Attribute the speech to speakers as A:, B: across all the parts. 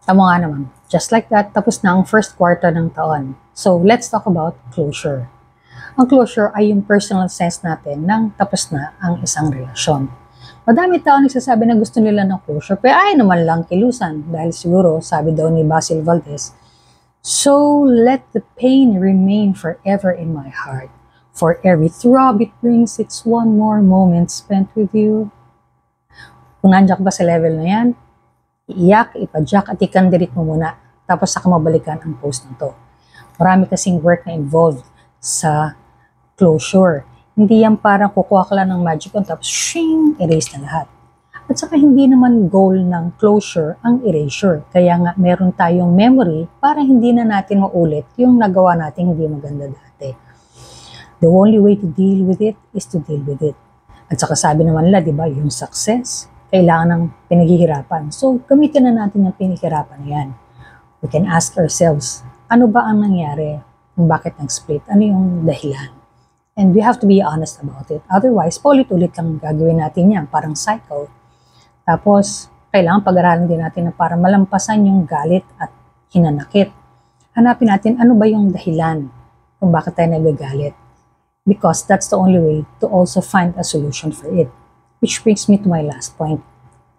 A: Tama nga naman. Just like that, tapos na ang first quarter ng taon. So, let's talk about closure. Ang closure ay yung personal sense natin nang tapos na ang isang relasyon. Madami tao nagsasabi na gusto nila ng closure, pero ay naman lang kilusan. Dahil siguro, sabi daw ni Basil Valdez, "So let the pain remain forever in my heart. For every throb it brings, it's one more moment spent with you." Kung nandiyan ka ba sa level na yan, iiyak, ipadyak at ikandirit mo muna. Tapos saka mabalikan ang post na to. Marami kasing work na involved sa closure. Hindi yan parang kukuha ka lang ng magic on tapos shing, erase na lahat. At saka hindi naman goal ng closure ang erasure. Kaya nga meron tayong memory para hindi na natin maulit yung nagawa natin hindi maganda dati. The only way to deal with it is to deal with it. At saka sabi naman nila, di ba, yung success, kailangan ng pinaghihirapan. So, gamitin na natin yung pinaghihirapan na yan. We can ask ourselves, ano ba ang nangyari? Kung bakit nag-split? Ano yung dahilan? And we have to be honest about it. Otherwise, paulit-ulit lang gagawin natin yan, parang cycle. Tapos, kailangan pag-aralan din natin na para malampasan yung galit at hinanakit. Hanapin natin ano ba yung dahilan kung bakit tayo nagagalit. Because that's the only way to also find a solution for it. Which brings me to my last point.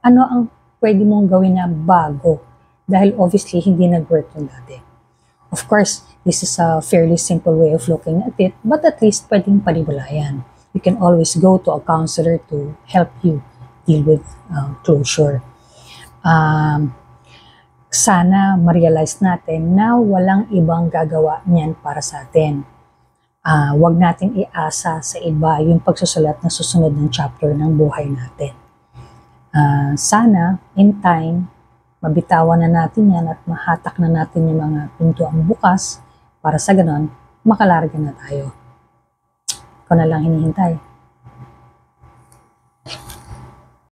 A: Ano ang pwede mong gawin na bago? Dahil obviously, hindi nag-work yung dati. Of course, this is a fairly simple way of looking at it, but at least pwedeng panibulayan. You can always go to a counselor to help you deal with closure. Sana ma-realize natin na walang ibang gagawa niyan para sa atin. Huwag natin iasa sa iba yung pagsusulat na susunod ng chapter ng buhay natin. Sana, in time, mabitawan na natin yan at mahatak na natin yung mga pintuang bukas para sa ganon, makalarga na tayo. Ikaw na lang hinihintay.